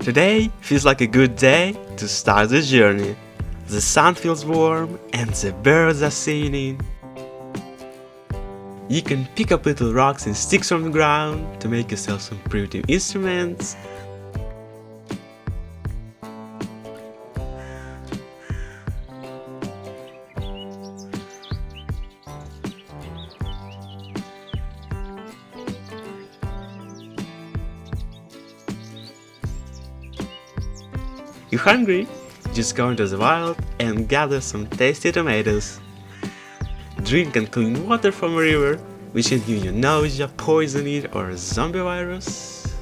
Today feels like a good day to start the journey. The sun feels warm and the birds are singing. You can pick up little rocks and sticks from the ground to make yourself some primitive instruments. You hungry? Just go into the wild and gather some tasty tomatoes. Drink and clean water from a river, which can give you nausea, poison it, or a zombie virus.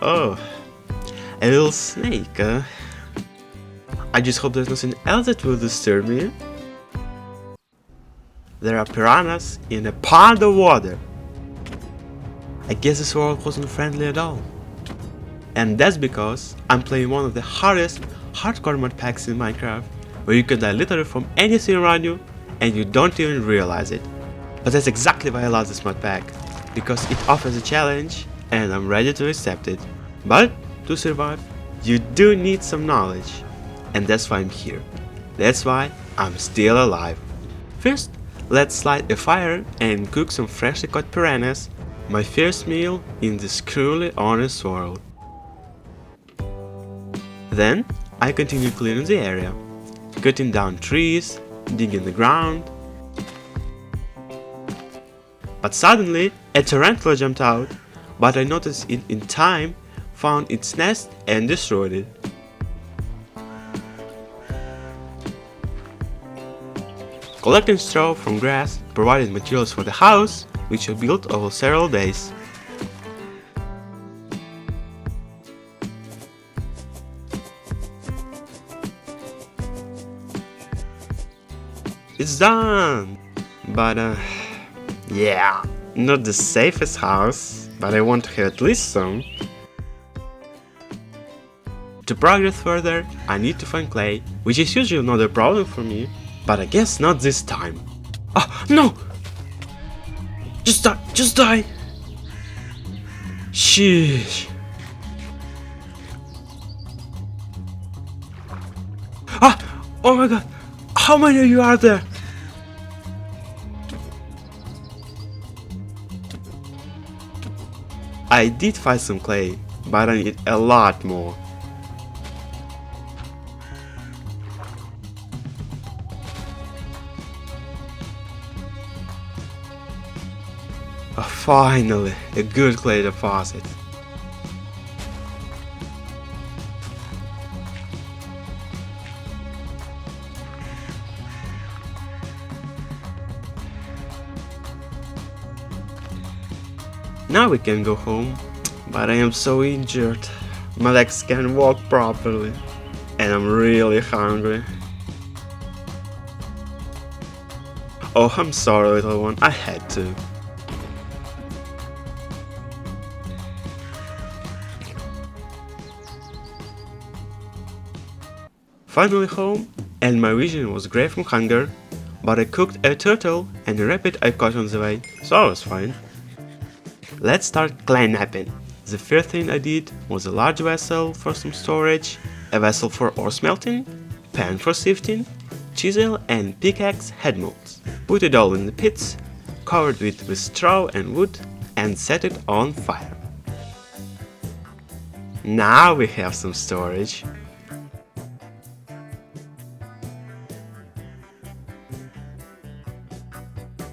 Oh, a little snake, huh? I just hope there's nothing else that will disturb me. There are piranhas in a pond of water. I guess this world wasn't friendly at all. And that's because I'm playing one of the hardest hardcore mod packs in Minecraft, where you can die literally from anything around you and you don't even realize it. But that's exactly why I love this mod pack, because it offers a challenge and I'm ready to accept it. But to survive, you do need some knowledge, and that's why I'm here. That's why I'm still alive. First, let's light a fire and cook some freshly caught piranhas, my first meal in this cruelly honest world. Then, I continue clearing the area, cutting down trees, digging the ground. But suddenly, a tarantula jumped out, but I noticed it in time, found its nest and destroyed it. Collecting straw from grass provided materials for the house, which I built over several days. It's done! But yeah, not the safest house, but I want to have at least some. To progress further, I need to find clay, which is usually not a problem for me, but I guess not this time. Oh, no! Just die! Just die! Sheesh! Ah! Oh my god! How many of you are there? I did find some clay, but I need a lot more. Finally, a good clay deposit. Now we can go home, but I am so injured. My legs can't walk properly, and I'm really hungry. Oh, I'm sorry, little one, I had to. Finally home, and my vision was grey from hunger, but I cooked a turtle and a rabbit I caught on the way, so I was fine. Let's start clay napping. The first thing I did was a large vessel for some storage, a vessel for ore smelting, pan for sifting, chisel and pickaxe head molds. Put it all in the pits, covered it with straw and wood, and set it on fire. Now we have some storage.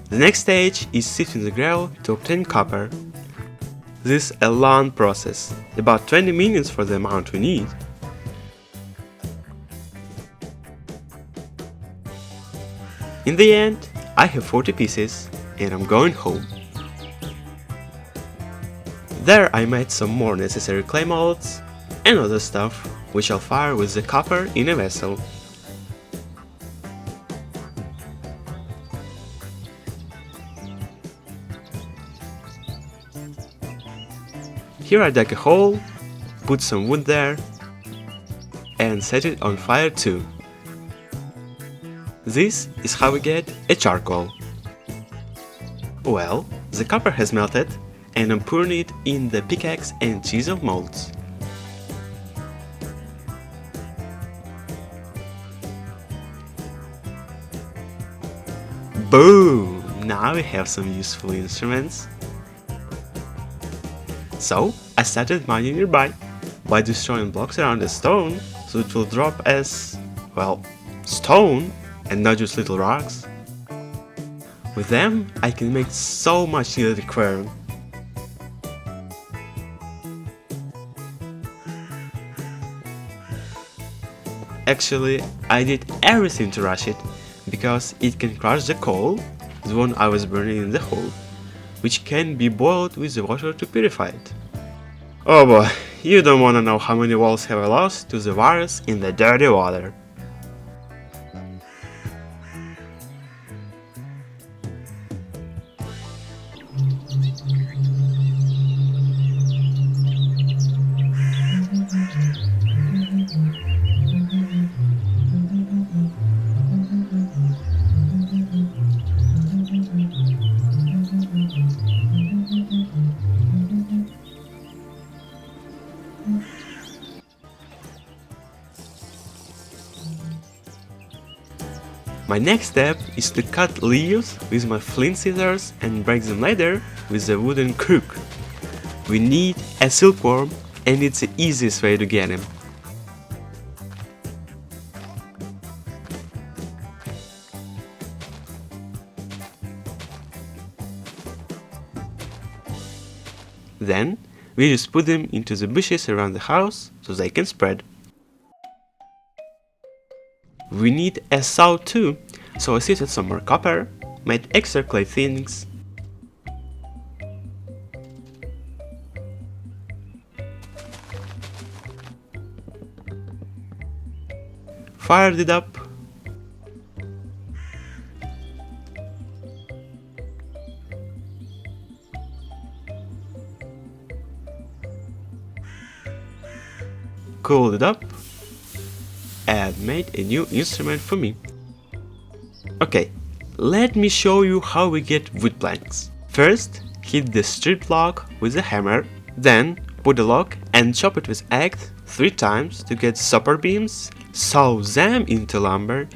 The next stage is sifting the gravel to obtain copper. This is a long process, about 20 minutes for the amount we need. In the end, I have 40 pieces and I'm going home. There I made some more necessary clay molds and other stuff, which I'll fire with the copper in a vessel. Here I dug a hole, put some wood there, and set it on fire too. This is how we get a charcoal. Well, the copper has melted, and I'm pouring it in the pickaxe and chisel molds. Boom! Now we have some useful instruments. So I started mining nearby by destroying blocks around the stone so it will drop as, well, stone and not just little rocks. With them I can make so much needed iron. Actually, I did everything to rush it, because it can crush the coal, the one I was burning in the hole, which can be boiled with the water to purify it. Oh boy, you don't wanna know how many walls have I lost to the virus in the dirty water. My next step is to cut leaves with my flint scissors and break them later with a wooden crook. We need a silkworm, and it's the easiest way to get him. Then we just put them into the bushes around the house so they can spread. We need a saw too, so I sifted some more copper, made extra clay things, fired it up, cooled it up, and made a new instrument for me. Okay, let me show you how we get wood planks. First, hit the strip log with a hammer, then put the log and chop it with axe 3 times to get supper beams, saw them into lumber,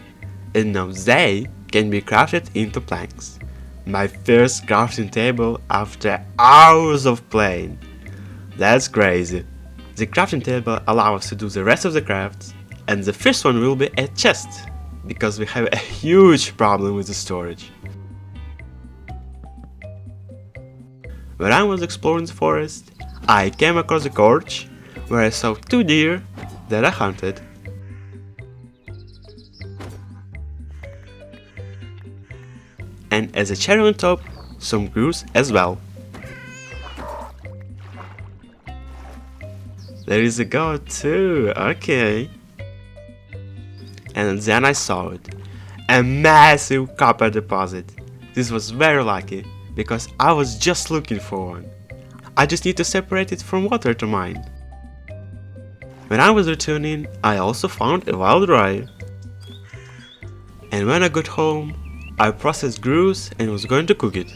and now they can be crafted into planks. My first crafting table after hours of playing. That's crazy. The crafting table allows us to do the rest of the crafts, and the first one will be a chest, because we have a huge problem with the storage. When I was exploring the forest, I came across a gorge where I saw 2 deer that I hunted. And as a cherry on top, some goose as well. There is a goat too, okay. And then I saw it. A massive copper deposit. This was very lucky, because I was just looking for one. I just need to separate it from water to mine. When I was returning, I also found a wild rye. And when I got home, I processed goose and was going to cook it.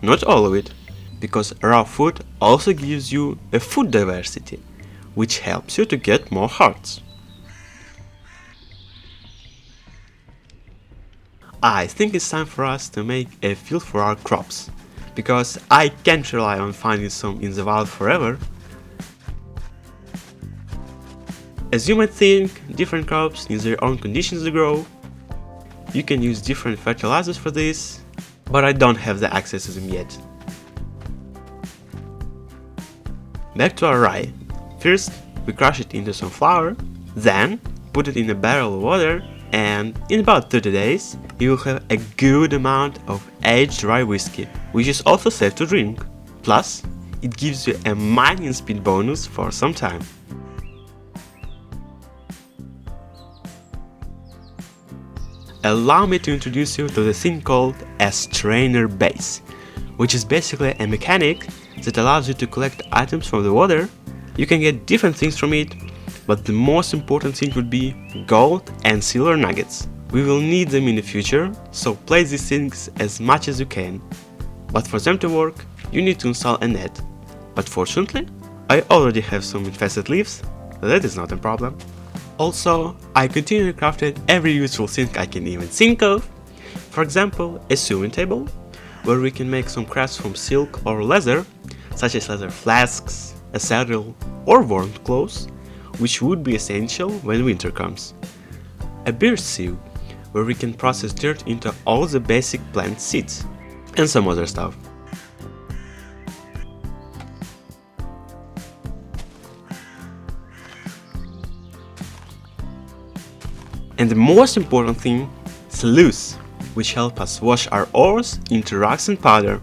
Not all of it, because raw food also gives you a food diversity, which helps you to get more hearts. I think it's time for us to make a field for our crops, because I can't rely on finding some in the wild forever. As you might think, different crops need their own conditions to grow. You can use different fertilizers for this, but I don't have the access to them yet. Back to our rye. First, we crush it into some flour, then put it in a barrel of water, and in about 30 days, you will have a good amount of aged rye whiskey, which is also safe to drink. Plus, it gives you a mining speed bonus for some time. Allow me to introduce you to the thing called a strainer base, which is basically a mechanic that allows you to collect items from the water. You can get different things from it, but the most important thing would be gold and silver nuggets. We will need them in the future, so place these things as much as you can. But for them to work, you need to install a net. But fortunately, I already have some infested leaves, so that is not a problem. Also, I continue crafting every useful thing I can even think of, For example, a sewing table, where we can make some crafts from silk or leather, such as leather flasks, a saddle, or warm clothes, which would be essential when winter comes. A birch sieve, where we can process dirt into all the basic plant seeds, and some other stuff. And the most important thing, sloughs, which help us wash our ores into rocks and powder.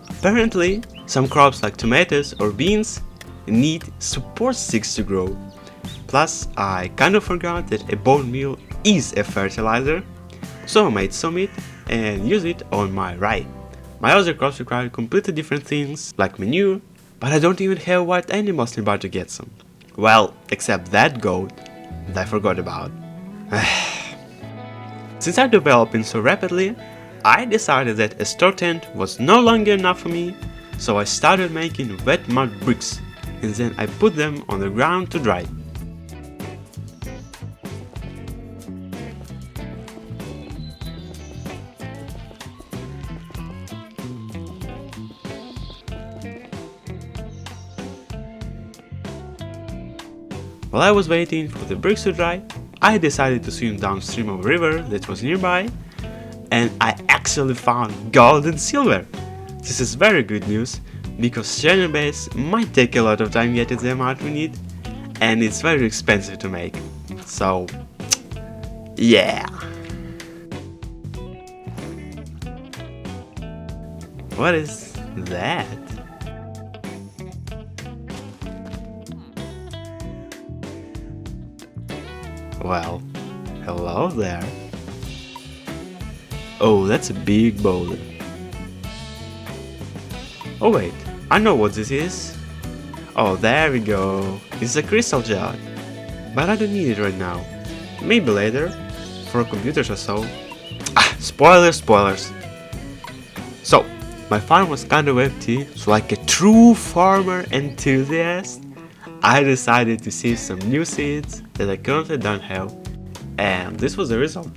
Apparently, some crops like tomatoes or beans need support sticks to grow. Plus, I kind of forgot that a bone meal is a fertilizer, so I made some it and use it on my rye. My other crops require completely different things, like manure, but I don't even have wild animals nearby to get some. Well, except that goat that I forgot about. Since I'm developing so rapidly, I decided that a store tent was no longer enough for me, so I started making wet mud bricks, and then I put them on the ground to dry. While I was waiting for the bricks to dry, I decided to swim downstream of a river that was nearby, and I actually found gold and silver. This is very good news, because treasure base might take a lot of time getting the amount we need, and it's very expensive to make. So, yeah. What is that? Well, hello there. Oh, that's a big boulder. Oh wait, I know what this is. Oh, there we go. It's a crystal jar. But I don't need it right now. Maybe later, for computers or so. Spoilers. So, my farm was kind of empty, so like a true farmer enthusiast, I decided to save some new seeds that I currently don't have, and this was the result.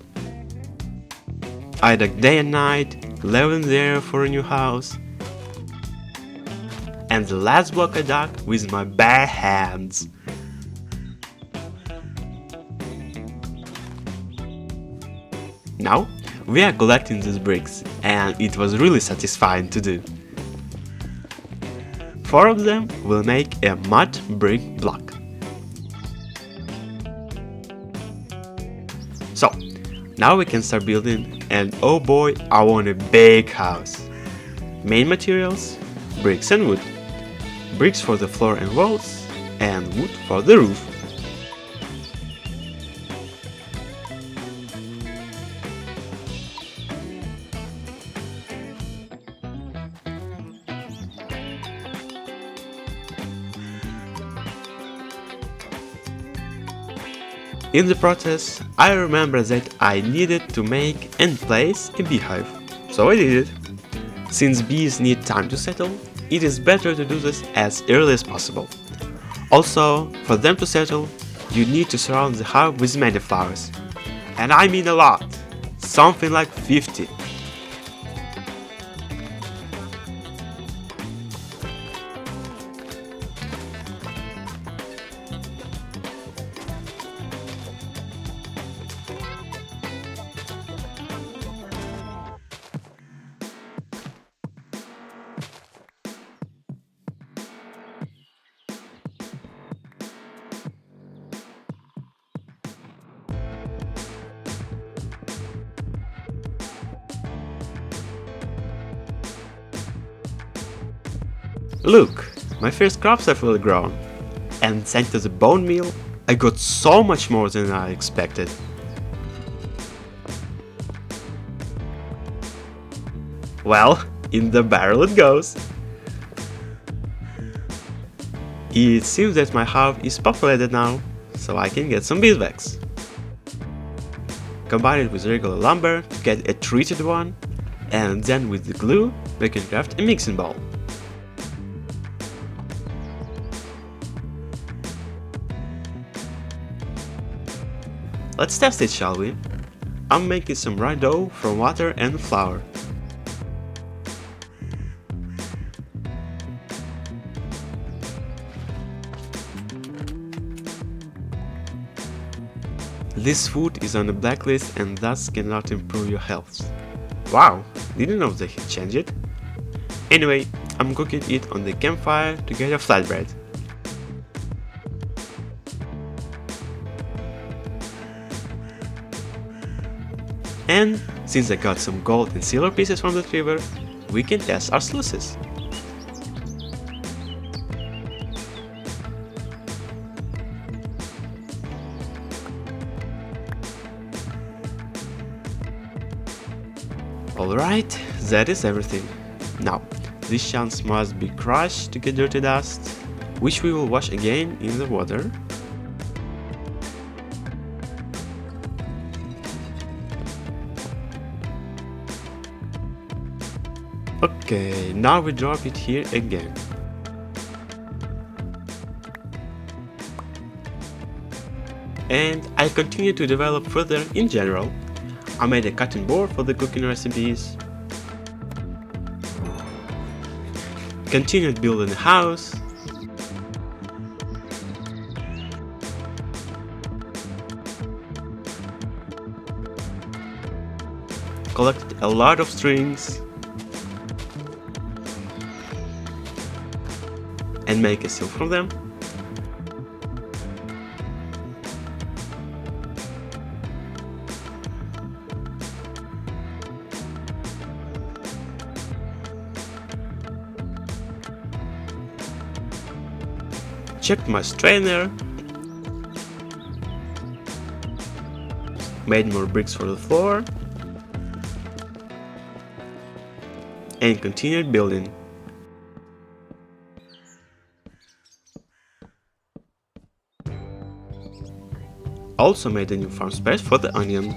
I dug day and night, leveling the area for a new house, and the last block I dug with my bare hands. Now, we are collecting these bricks, and it was really satisfying to do. 4 of them will make a mud brick block. So, now we can start building, and oh boy, I want a big house. Main materials, bricks and wood. Bricks for the floor and walls, and wood for the roof. In the process, I remember that I needed to make and place a beehive, so I did it. Since bees need time to settle, it is better to do this as early as possible. Also, for them to settle, you need to surround the hive with many flowers. And I mean a lot, something like 50. Look, my first crops are fully grown, and thanks to the bone meal, I got so much more than I expected. Well, in the barrel it goes. It seems that my hive is populated now, so I can get some beeswax. Combine it with regular lumber to get a treated one, and then with the glue we can craft a mixing bowl. Let's test it, shall we? I'm making some rye dough from water and flour. This food is on the blacklist and thus cannot improve your health. Wow, didn't know they had changed it. Anyway, I'm cooking it on the campfire to get a flatbread. And since I got some gold and silver pieces from the river, we can test our sluices. Alright, that is everything. Now, these chunks must be crushed to get dirty dust, which we will wash again in the water. Okay, now we drop it here again. And I continue to develop further in general. I made a cutting board for the cooking recipes. Continued building the house. Collected a lot of strings. And make a seal from them. Checked my strainer. Made more bricks for the floor. And continued building. Also made a new farm space for the onion.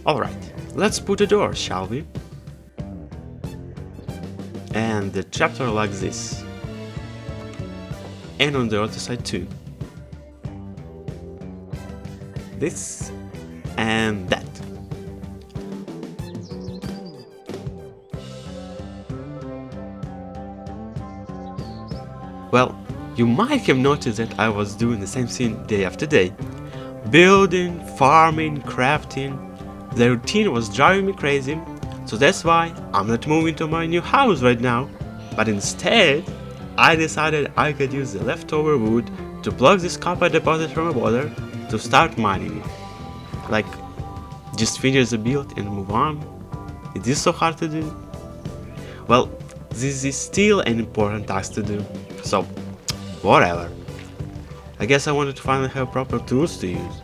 Alright, let's put a door, shall we? And the trapdoor like this. And on the other side too. This and that. Well, you might have noticed that I was doing the same thing day after day. Building, farming, crafting. The routine was driving me crazy, so that's why I'm not moving to my new house right now, but instead I decided I could use the leftover wood to plug this copper deposit from a water to start mining it. Like, just finish the build and move on. Is this so hard to do? Well, this is still an important task to do, so whatever. I guess I wanted to finally have proper tools to use.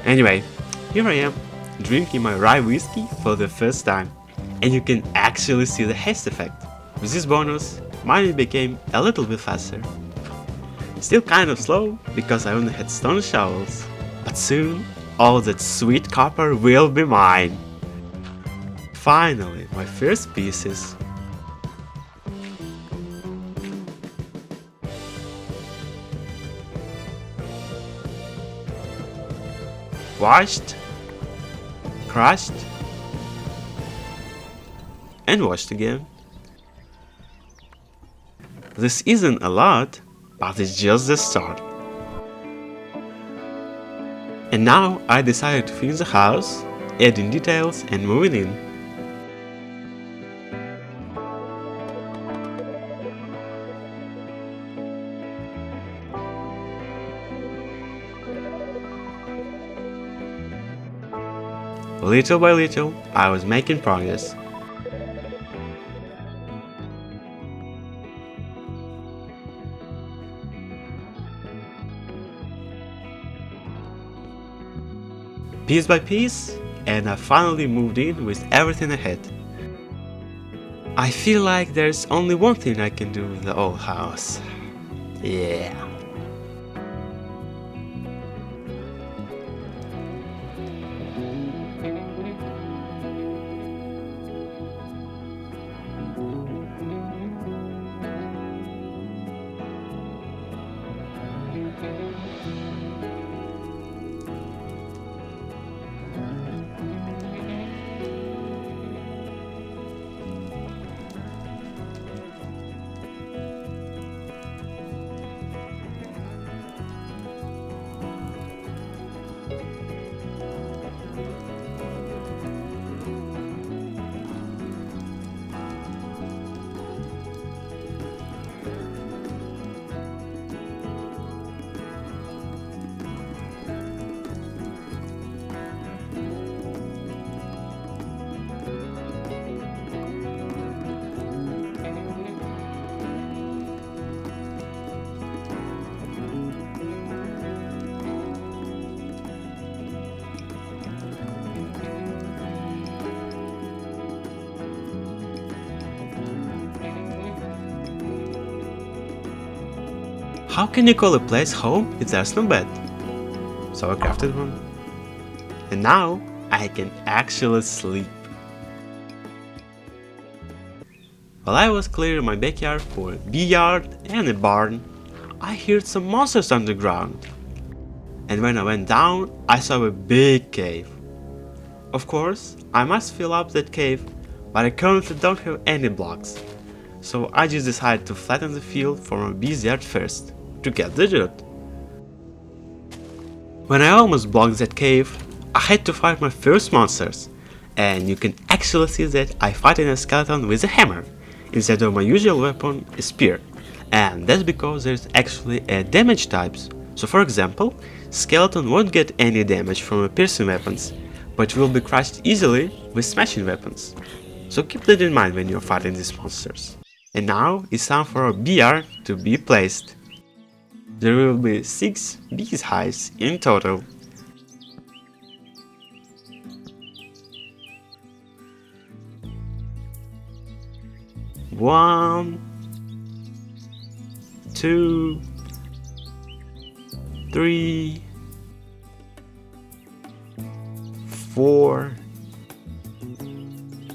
Anyway, here I am, drinking my rye whiskey for the first time, and you can actually see the haste effect. With this bonus, mining became a little bit faster. Still kind of slow, because I only had stone shovels, but soon, all that sweet copper will be mine. Finally, my first pieces. Washed, crushed, and washed again. This isn't a lot, but it's just the start. And now I decided to finish the house, adding details and moving in. Little by little, I was making progress. Piece by piece, and I finally moved in with everything I had. I feel like there's only one thing I can do with the old house. Yeah. How can you call a place home if there's no bed? So I crafted one. And now I can actually sleep. While I was clearing my backyard for a bee yard and a barn, I heard some monsters underground. And when I went down, I saw a big cave. Of course, I must fill up that cave, but I currently don't have any blocks. So I just decided to flatten the field for my bee's yard first, to get the dirt. When I almost blocked that cave, I had to fight my first monsters, and you can actually see that I fight a skeleton with a hammer, instead of my usual weapon, a spear, and that's because there's actually a damage types. So for example, skeleton won't get any damage from piercing weapons, but will be crushed easily with smashing weapons. So keep that in mind when you're fighting these monsters. And now it's time for our bee yard to be placed. There will be 6 bees hives in total. One, 2, 3, 4,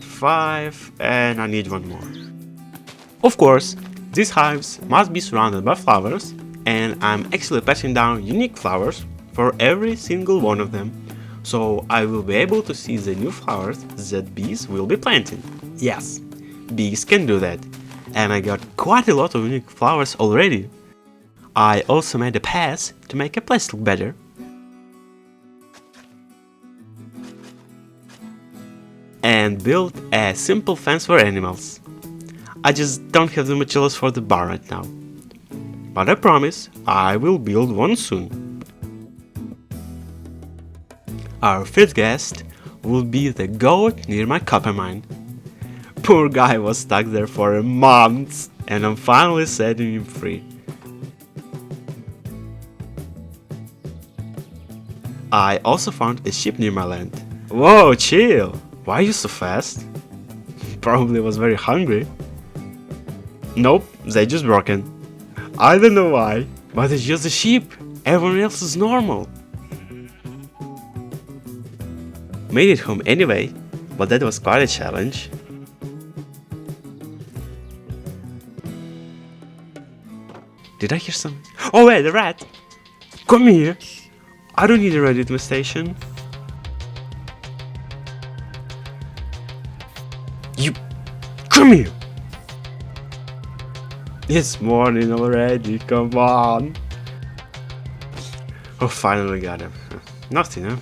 5, and I need one more. Of course, these hives must be surrounded by flowers, and I'm actually passing down unique flowers for every single one of them, so I will be able to see the new flowers that bees will be planting. Yes, bees can do that, and I got quite a lot of unique flowers already. I also made a path to make a place look better. And built a simple fence for animals. I just don't have the materials for the barn right now. But I promise I will build one soon. Our fifth guest will be the goat near my copper mine. Poor guy was stuck there for a month, and I'm finally setting him free. I also found a sheep near my land. Whoa, chill! Why are you so fast? Probably was very hungry. Nope, they just broken. I don't know why, but it's just a sheep. Everyone else is normal. Made it home anyway, but that was quite a challenge. Did I hear something? Oh wait, the rat! Come here! I don't need a rat at my station. You... come here! It's morning already, come on! Oh, finally got him. Nothing, huh?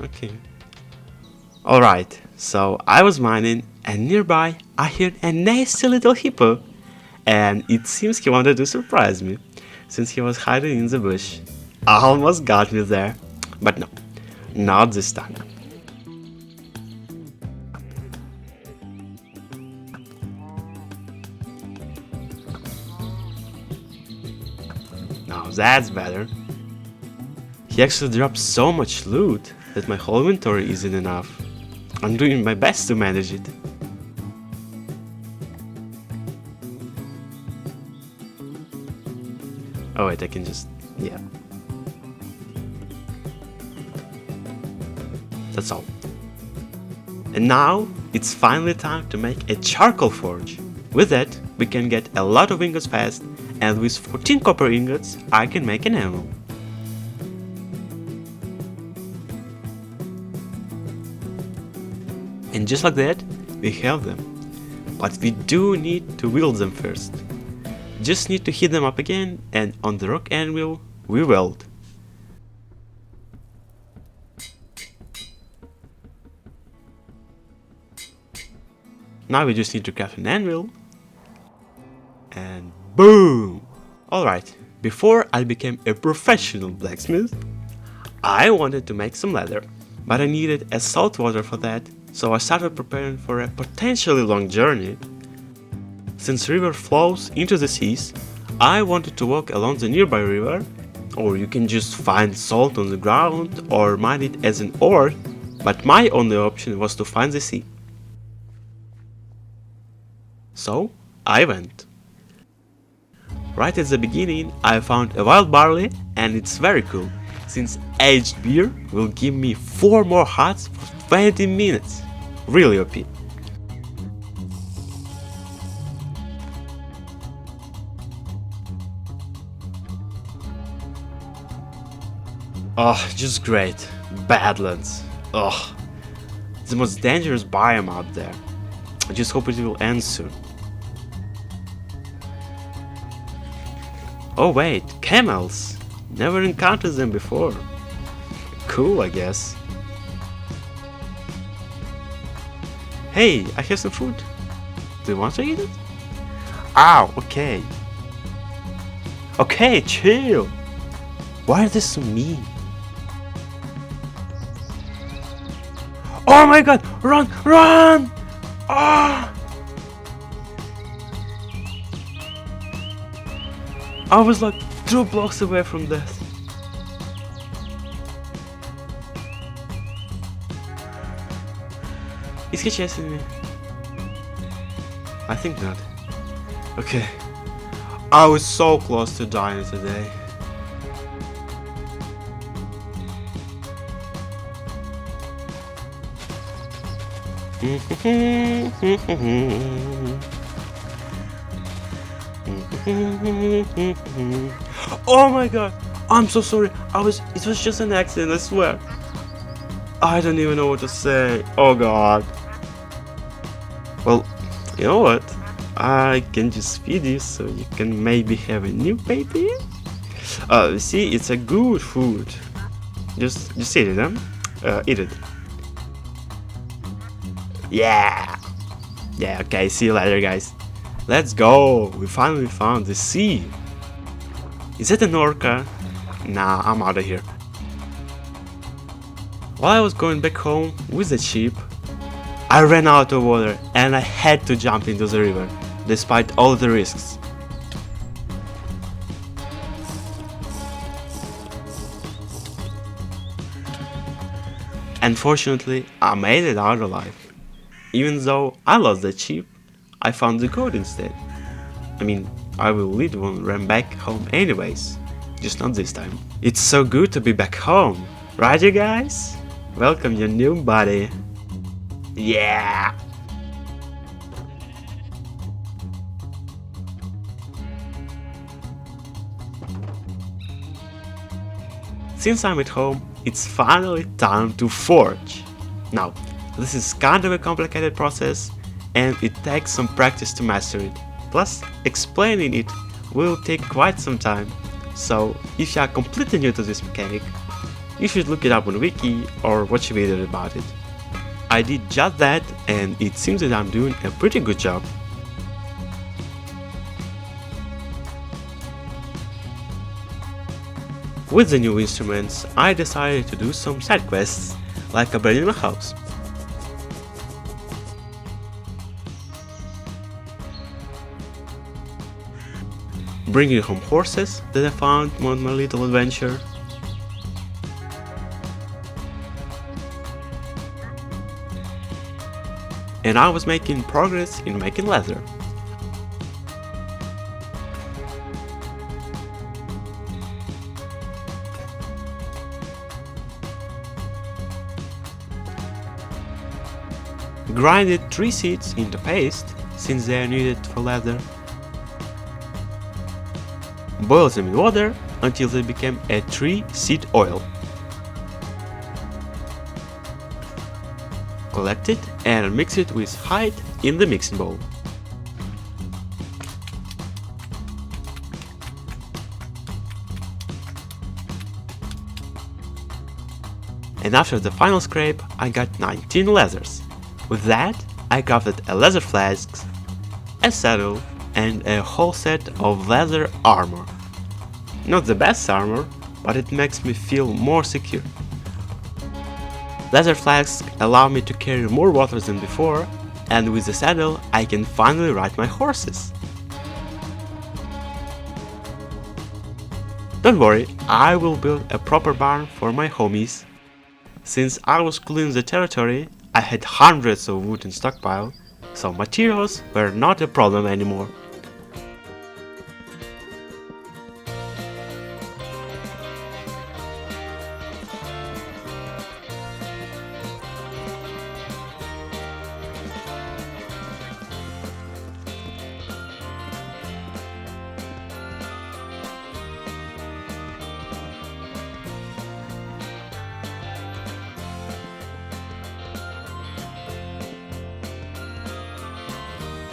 Okay. Alright, so I was mining, and nearby I heard a nasty little hippo. And it seems he wanted to surprise me, since he was hiding in the bush. Almost got me there. But no, not this time. Now that's better. He actually dropped so much loot that my whole inventory isn't enough. I'm doing my best to manage it. Oh wait, I can just... yeah. That's all. And now, it's finally time to make a charcoal forge. With that, we can get a lot of ingots fast, and with 14 copper ingots, I can make an anvil. And just like that, we have them. But we do need to wield them first. Just need to heat them up again, and on the rock anvil, we weld. Now we just need to craft an anvil, and boom! Alright, before I became a professional blacksmith, I wanted to make some leather, but I needed a salt water for that, so I started preparing for a potentially long journey. Since river flows into the seas, I wanted to walk along the nearby river, or you can just find salt on the ground or mine it as an ore, but my only option was to find the sea. So I went. Right at the beginning I found a wild barley, and it's very cool, since aged beer will give me 4 more hearts for 20 minutes. Really OP. Oh, just great. Badlands. Ugh. The most dangerous biome out there. I just hope it will end soon. Oh wait, camels! Never encountered them before. Cool, I guess. Hey, I have some food. Do you want to eat it? Ow, okay. Okay, chill. Why are they so mean? Oh my god! Run! Run! Ah! I was like 2 blocks away from death. Is he chasing me? I think not. Okay. I was so close to dying today. Oh my god, I'm so sorry. It was just an accident, I swear. I don't even know what to say. Oh god. Well, you know what? I can just feed you so you can maybe have a new baby. See, it's a good food. Just eat it, huh? Eat it. Yeah. Yeah, okay, see you later, guys. Let's go. We finally found the sea. Is that an orca? Nah, I'm out of here. While I was going back home with the sheep, I ran out of water and I had to jump into the river, despite all the risks. Unfortunately, I made it out alive. Even though I lost the sheep, I found the goat instead. I mean, I will lead one ran back home anyways, just not this time. It's so good to be back home, right you guys? Welcome your new buddy. Yeah! Since I'm at home, it's finally time to forge. Now, this is kind of a complicated process, and it takes some practice to master it. Plus, explaining it will take quite some time. So, if you are completely new to this mechanic, you should look it up on Wiki or watch a video about it. I did just that, and it seems that I'm doing a pretty good job. With the new instruments, I decided to do some side quests, like building a house. Bringing home horses that I found on my little adventure. And I was making progress in making leather. Grinded tree seeds into paste, since they are needed for leather. Boiled them in water until they became a tree seed oil. Collect it and mix it with hide in the mixing bowl. And after the final scrape, I got 19 leathers. With that, I crafted a leather flask, a saddle, and a whole set of leather armor. Not the best armor, but it makes me feel more secure. Leather flasks allow me to carry more water than before, and with the saddle I can finally ride my horses. Don't worry, I will build a proper barn for my homies. Since I was cleaning the territory, I had hundreds of wood in stockpile, so materials were not a problem anymore.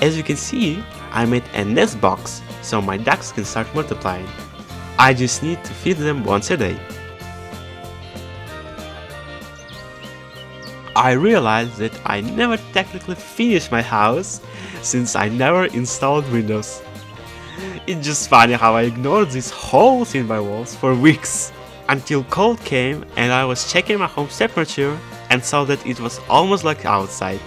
As you can see, I made a nest box so my ducks can start multiplying. I just need to feed them once a day. I realized that I never technically finished my house since I never installed windows. It's just funny how I ignored these holes in my walls for weeks, until cold came and I was checking my home's temperature and saw that it was almost like outside.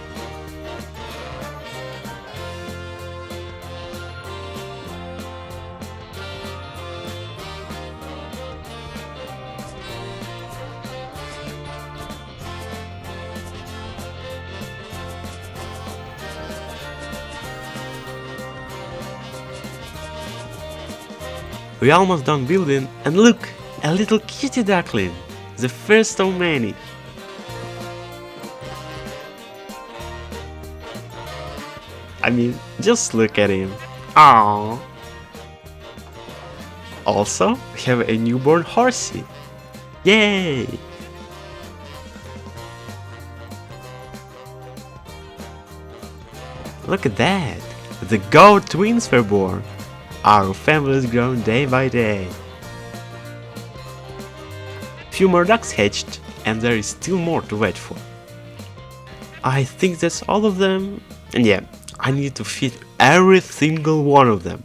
We almost done building, and look, a little kitty duckling, the first of many. I mean, just look at him. Aww. Also, we have a newborn horsey. Yay! Look at that! The goat twins were born. Our family has grown day by day. Few more ducks hatched, and there is still more to wait for. I think that's all of them, and yeah, I need to feed every single one of them.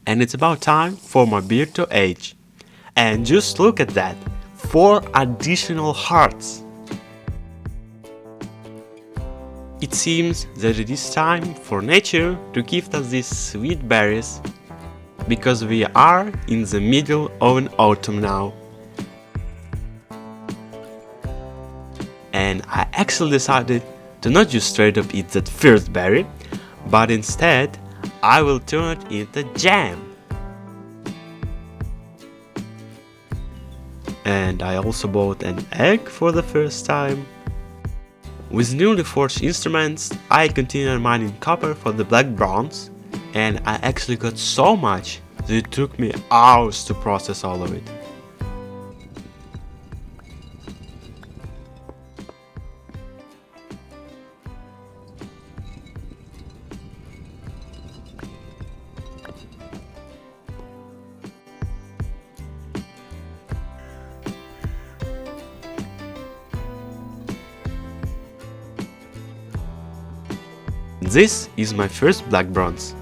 And it's about time for my beard to age. And just look at that, 4 additional hearts. It seems that it is time for nature to give us these sweet berries, because we are in the middle of an autumn now. And I actually decided to not just straight up eat that first berry, but instead I will turn it into jam. And I also bought an egg for the first time. With newly forged instruments, I continued mining copper for the black bronze, and I actually got so much that it took me hours to process all of it. This is my first black bronze,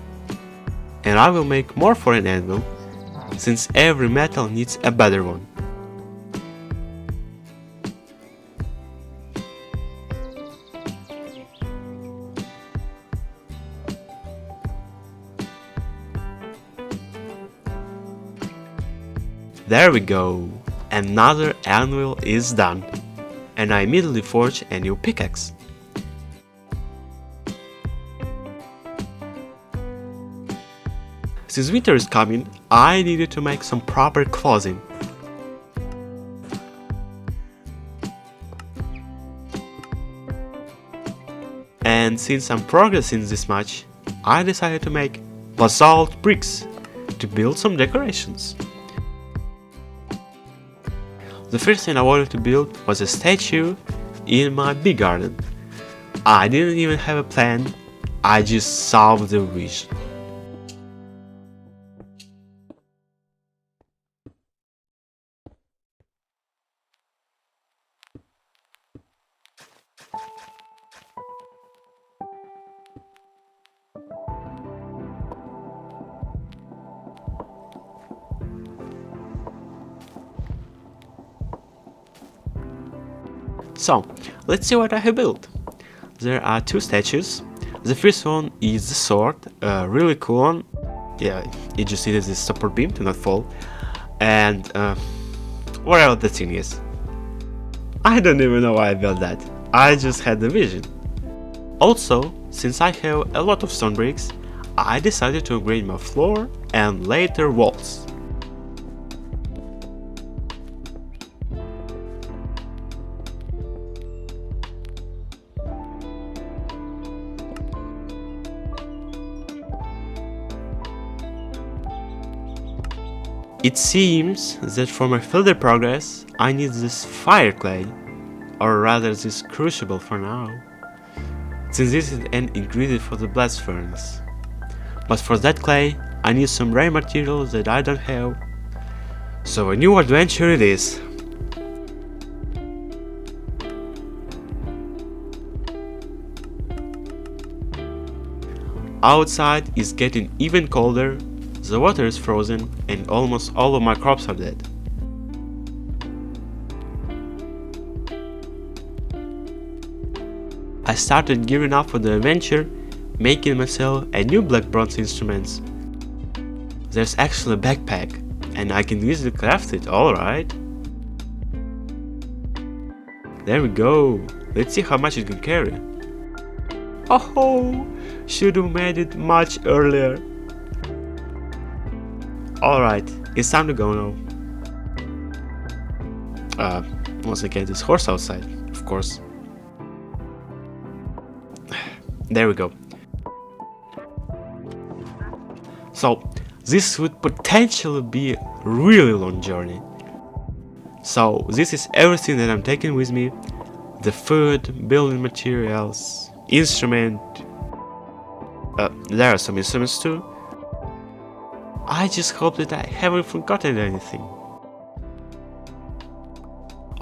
and I will make more for an anvil, since every metal needs a better one. There we go, another anvil is done, and I immediately forge a new pickaxe. Since winter is coming, I needed to make some proper clothing. And since I'm progressing this much, I decided to make basalt bricks to build some decorations. The first thing I wanted to build was a statue in my big garden. I didn't even have a plan, I just saw the vision. So, let's see what I have built. There are two statues. The first one is the sword, a really cool one. Yeah, it just needed this support beam to not fall. And whatever the thing is. I don't even know why I built that. I just had the vision. Also, since I have a lot of stone bricks, I decided to upgrade my floor and later walls. It seems that for my further progress, I need this fire clay, or rather this crucible for now, since this is an ingredient for the blast furnace. But for that clay, I need some rare materials that I don't have, so a new adventure it is. Outside is getting even colder. The water is frozen and almost all of my crops are dead. I started gearing up for the adventure, making myself a new black bronze instruments. There's actually a backpack, and I can easily craft it, alright. There we go, let's see how much it can carry. Oh, should have made it much earlier. Alright, it's time to go now. Once again, this horse outside, of course. There we go. So, this would potentially be a really long journey. So, this is everything that I'm taking with me. The food, building materials, instrument. There are some instruments too. I just hope that I haven't forgotten anything.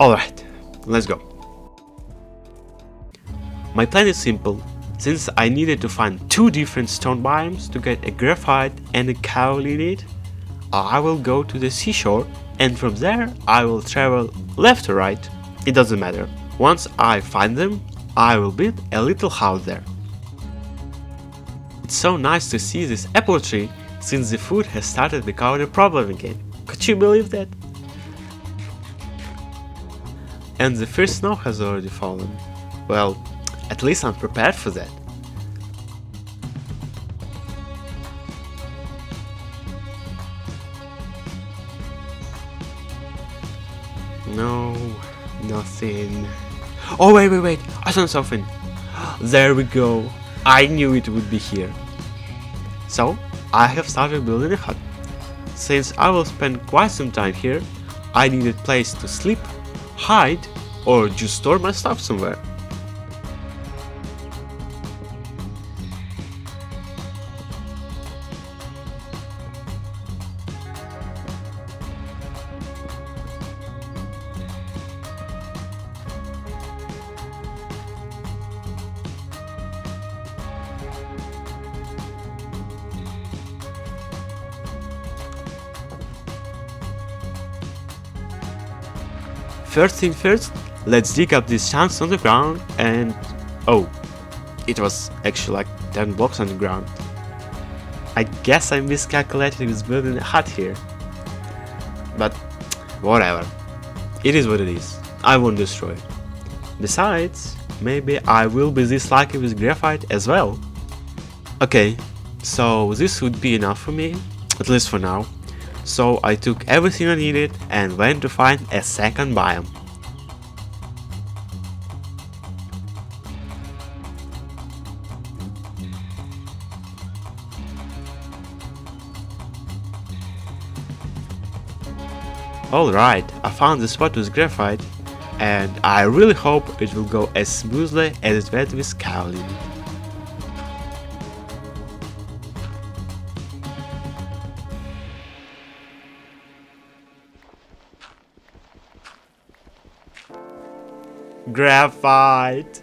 Alright, let's go. My plan is simple. Since I needed to find two different stone biomes to get a graphite and a kaolin in it, I will go to the seashore and from there I will travel left or right, it doesn't matter. Once I find them, I will build a little house there. It's so nice to see this apple tree since the food has started becoming a problem again. Could you believe that? And the first snow has already fallen. Well, at least I'm prepared for that. No, nothing. Oh wait, I saw something. There we go. I knew it would be here. So, I have started building a hut. Since I will spend quite some time here, I needed a place to sleep, hide, or just store my stuff somewhere. first thing first, let's dig up these chunks on the ground and... oh, it was actually like 10 blocks on the ground. I guess I miscalculated with building a hut here. But whatever. It is what it is. I won't destroy it. Besides, maybe I will be this lucky with graphite as well. Okay, so this would be enough for me, at least for now. So I took everything I needed and went to find a second biome. Alright, I found the spot with graphite, and I really hope it will go as smoothly as it went with kaolin. Graphite!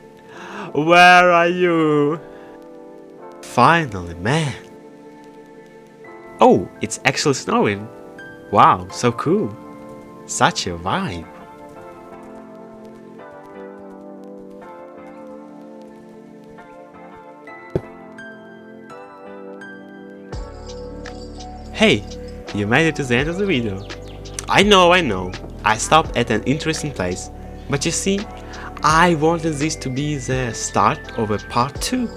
Where are you? Finally, man! Oh, it's actually snowing! Wow, so cool! Such a vibe! Hey, you made it to the end of the video. I know, I stopped at an interesting place, but you see, I wanted this to be the start of a part 2,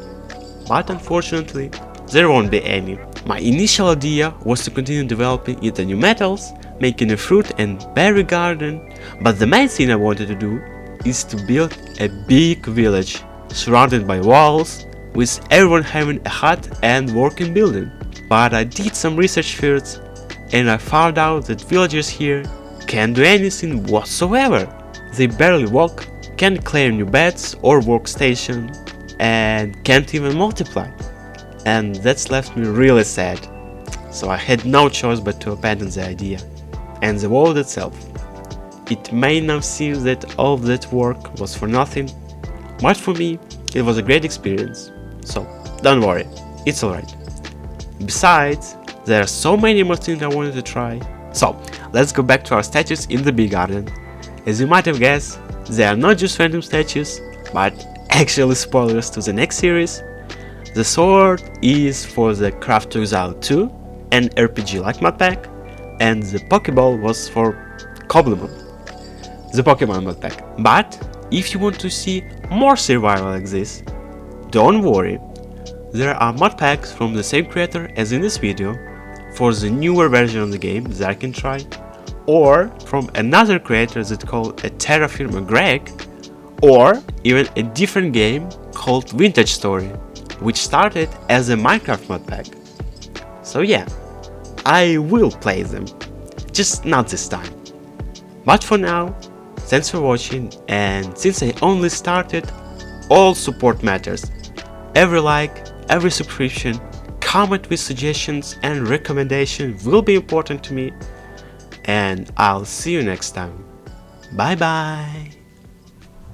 but unfortunately, there won't be any. My initial idea was to continue developing into new metals, making a fruit and berry garden, but the main thing I wanted to do is to build a big village surrounded by walls, with everyone having a hut and working building. But I did some research first and I found out that villagers here can't do anything whatsoever. They barely walk, can't claim new beds or workstation, and can't even multiply. And that's left me really sad. So I had no choice but to abandon the idea. And the world itself. It may now seem that all of that work was for nothing, but for me it was a great experience. So don't worry, it's alright. Besides, there are so many more things I wanted to try. So let's go back to our statues in the big garden. As you might have guessed, they are not just random statues, but actually spoilers to the next series. The sword is for the Craft to Exile 2, an RPG like Modpack, and the Pokeball was for Cobblemon, the Pokemon Modpack. But if you want to see more survival like this, don't worry, there are modpacks from the same creator as in this video for the newer version of the game that I can try, or from another creator that's called a TerraFirmaCraft, or even a different game called Vintage Story, which started as a Minecraft modpack. So yeah, I will play them, just not this time. But for now, thanks for watching, and since I only started, all support matters. Every like, every subscription, comment with suggestions and recommendations will be important to me, and I'll see you next time. Bye bye!